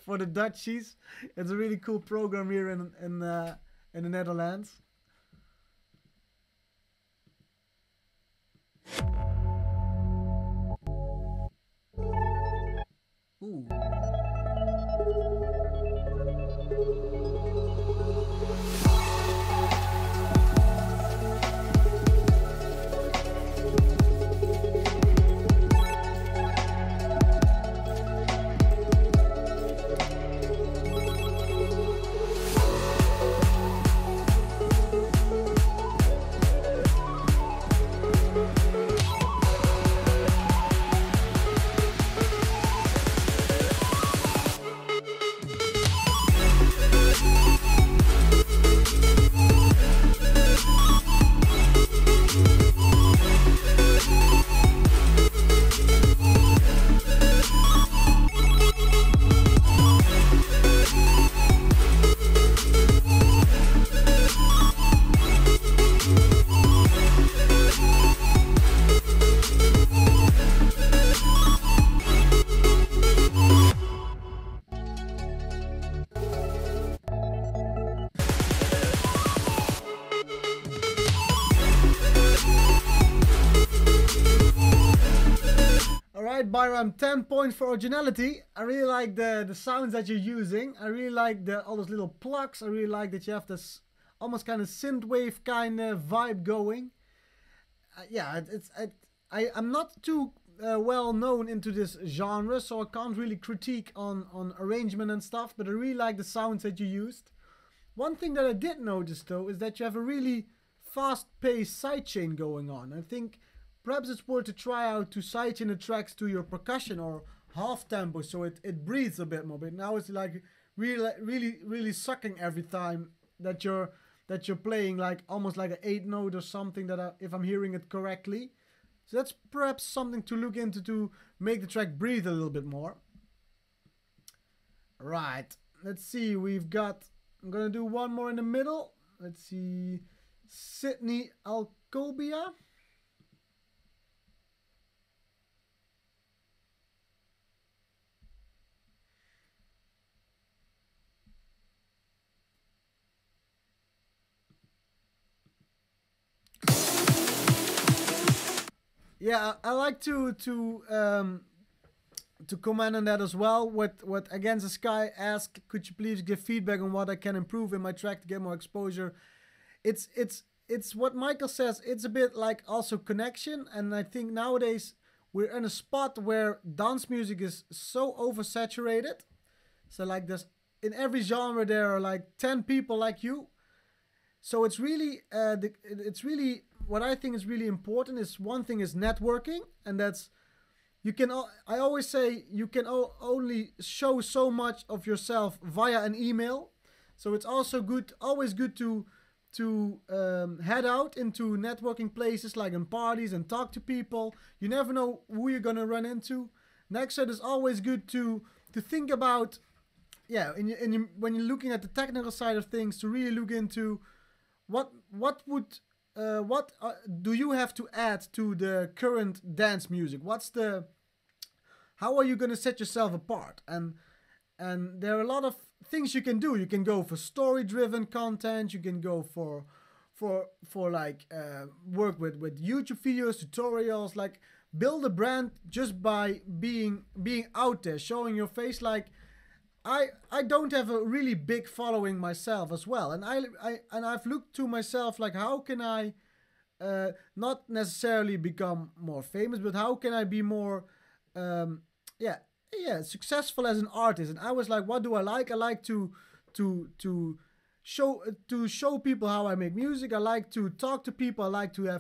for the Dutchies. It's a really cool program here in the Netherlands. Ooh. Alright, Byram, 10 points for originality. I really like the sounds that you're using. I really like all those little plugs. I really like that you have this almost kind of synthwave kind of vibe going. Yeah, I'm not too well known into this genre, so I can't really critique on arrangement and stuff, but I really like the sounds that you used. One thing that I did notice though is that you have a really fast-paced sidechain going on. I think perhaps it's worth to try out to sidechain the tracks to your percussion or half tempo, so it breathes a bit more. But now it's like really sucking every time that you're playing, like almost like an 8 note or something, if I'm hearing it correctly. So that's perhaps something to look into to make the track breathe a little bit more. Right, let's see, I'm gonna do one more in the middle. Let's see, Sydney Alcobia. Yeah, I like to comment on that as well. What Against the Sky asked, could you please give feedback on what I can improve in my track to get more exposure? It's what Michael says. It's a bit like also connection, and I think nowadays we're in a spot where dance music is so oversaturated. So like this, in every genre there are like 10 people like you. So it's really what I think is really important is, one thing is networking, and that's I always say you can only show so much of yourself via an email. So it's also always good to head out into networking places like in parties and talk to people. You never know who you're gonna run into. Next to it is always good to think about, yeah, when you're looking at the technical side of things, to really look into what do you have to add to the current dance music? How are you going to set yourself apart? And there are a lot of things you can do. You can go for story-driven content. You can go for like work with YouTube videos, tutorials, like build a brand just by being out there, showing your face. Like I don't have a really big following myself as well, and I've looked to myself like, how can I not necessarily become more famous, but how can I be more successful as an artist? And I was like, what do I like? I like to show people how I make music. I like to talk to people. I like to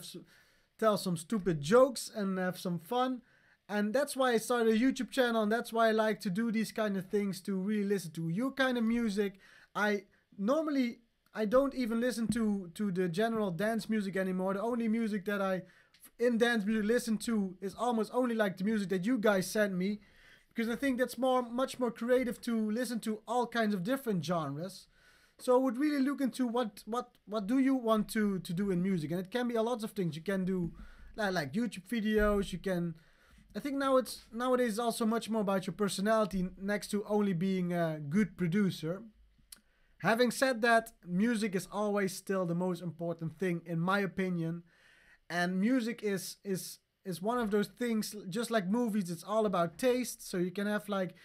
tell some stupid jokes and have some fun. And that's why I started a YouTube channel, and that's why I like to do these kind of things, to really listen to your kind of music. I don't even listen to the general dance music anymore. The only music that I in dance music listen to is almost only like the music that you guys sent me, because I think that's much more creative to listen to all kinds of different genres. So I would really look into what do you want to do in music, and it can be a lot of things. You can do like YouTube videos. You can. I think nowadays it's also much more about your personality next to only being a good producer. Having said that, music is always still the most important thing in my opinion, and music is one of those things, just like movies. It's all about taste. So you can have like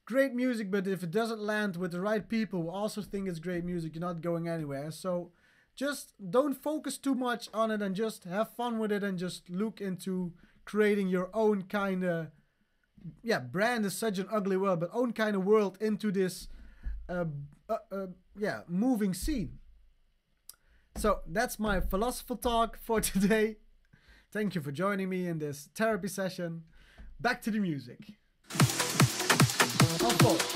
great music, but if it doesn't land with the right people who also think it's great music, you're not going anywhere. So just don't focus too much on it, and just have fun with it, and just look into creating your own kind of, brand is such an ugly word, but own kind of world into this moving scene. So that's my philosophical talk for today. Thank you for joining me in this therapy session. Back to the music. Of course.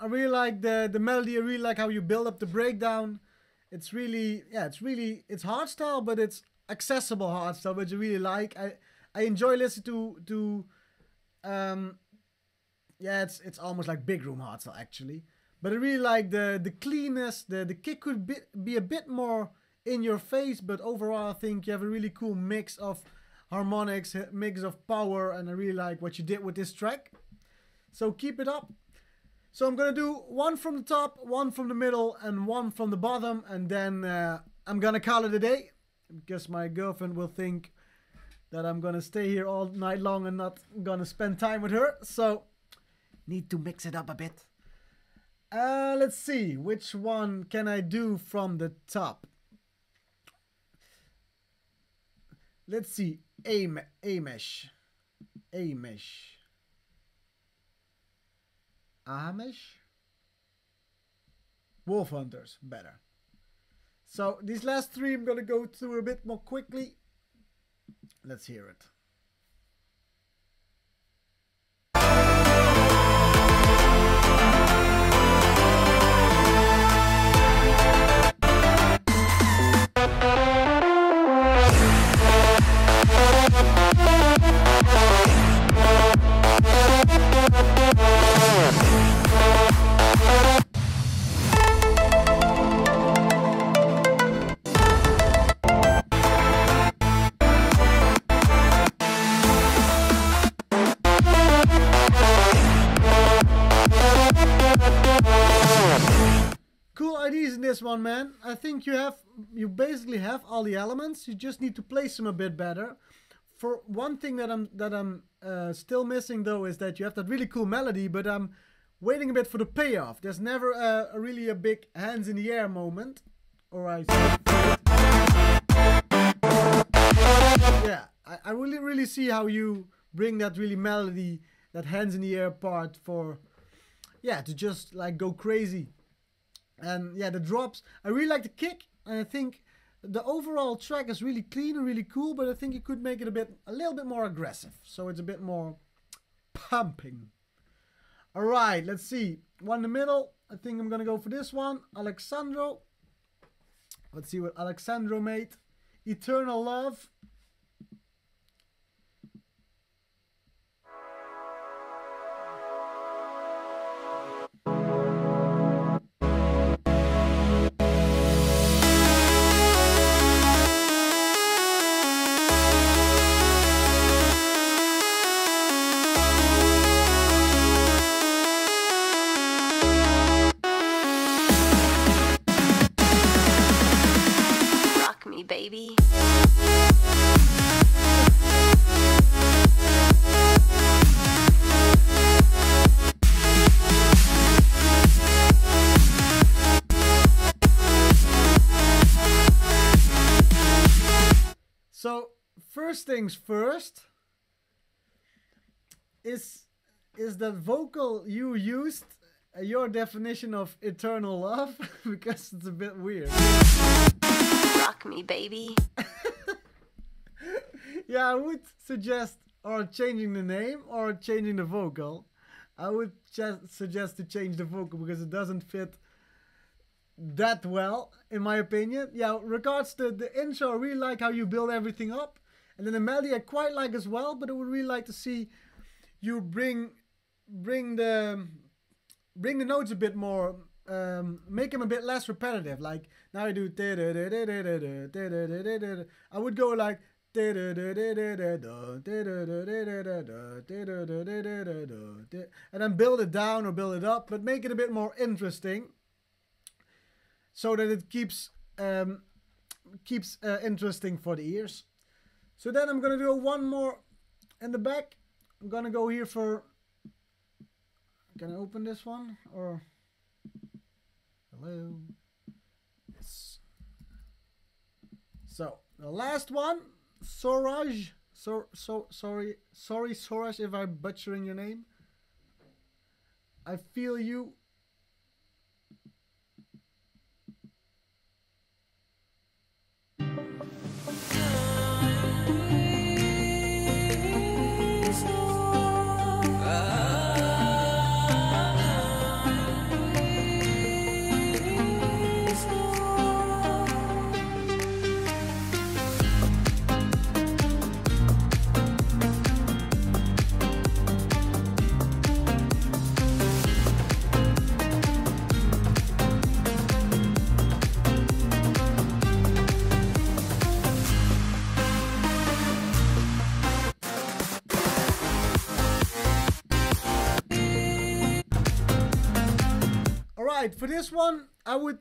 I really like the melody. I really like how you build up the breakdown. It's really, it's hardstyle, but it's accessible hardstyle, which I really like. I enjoy listening to it's almost like big room hardstyle actually. But I really like the cleanness. The kick could be a bit more in your face, but overall I think you have a really cool mix of harmonics, mix of power, and I really like what you did with this track. So keep it up. So I'm gonna do one from the top, one from the middle, and one from the bottom, and then I'm gonna call it a day, because my girlfriend will think that I'm gonna stay here all night long and not gonna spend time with her. So need to mix it up a bit. Let's see, which one can I do from the top? Let's see, Amish. Wolf Hunters, better. So these last three I'm gonna go through a bit more quickly. Let's hear it. This one, man. I think you basically have all the elements. You just need to place them a bit better. For one thing that I'm still missing though is that you have that really cool melody, but I'm waiting a bit for the payoff. There's never really a big hands in the air moment. Or I really see how you bring that really melody, that hands in the air part for to just like go crazy. And yeah, the drops, I really like the kick, and I think the overall track is really clean and really cool, but I think you could make it a little bit more aggressive, so it's a bit more pumping. Alright, let's see. One in the middle, I think I'm gonna go for this one, Alexandra. Let's see what Alexandra made. Eternal Love. Baby. So first things first, is the vocal you used your definition of eternal love? Because it's a bit weird. Rock me, baby. Yeah, I would suggest or changing the name or changing the vocal. I would just suggest to change the vocal because it doesn't fit that well, in my opinion. Yeah, regards to the intro, I really like how you build everything up. And then the melody I quite like as well, but I would really like to see you bring the notes a bit more, make them a bit less repetitive. Like now I do, I would go like, and then build it down or build it up, but make it a bit more interesting, so that it keeps interesting for the ears. So then I'm gonna do one more in the back. I'm gonna go here for. Can I open this one or? Hello. Yes. So the last one, Soraj. Sorry, Soraj, if I'm butchering your name. I feel you. Right, for this one, I would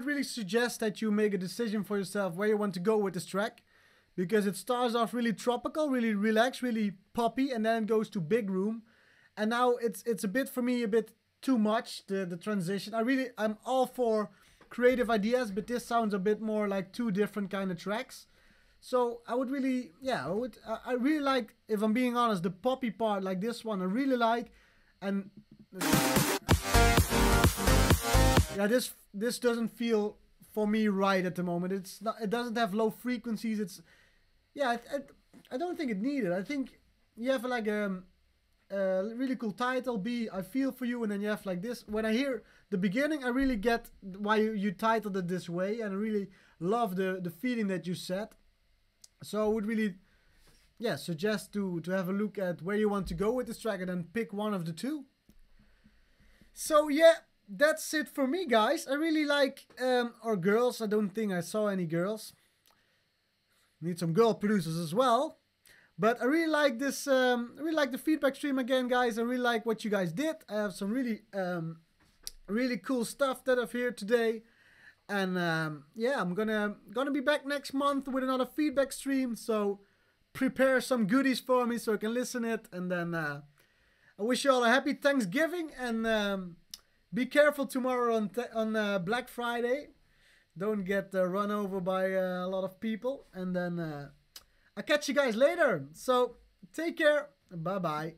really suggest that you make a decision for yourself where you want to go with this track, because it starts off really tropical, really relaxed, really poppy, and then it goes to big room, and now it's a bit for me a bit too much, the transition. I'm all for creative ideas, but this sounds a bit more like two different kind of tracks. So I would really, yeah, I really like, if I'm being honest, the poppy part like this one I really like, and yeah, this doesn't feel for me right at the moment. It's not, it doesn't have low frequencies. It's, yeah, I don't think it needed. I think you have like a really cool title, I Feel For You, and then you have like this. When I hear the beginning, I really get why you titled it this way, and I really love the feeling that you set. So I would really, yeah, suggest to have a look at where you want to go with this track and then pick one of the two. So yeah, that's it for me, guys. I really like, or girls, I don't think I saw any girls. Need some girl producers as well. But I really like this, I really like the feedback stream again, guys. I really like what you guys did. I have some really, really cool stuff that I've heard today. And yeah, I'm gonna be back next month with another feedback stream. So prepare some goodies for me so I can listen it. And then I wish you all a happy Thanksgiving, and be careful tomorrow on Black Friday. Don't get run over by a lot of people. And then I'll catch you guys later. So take care. Bye bye.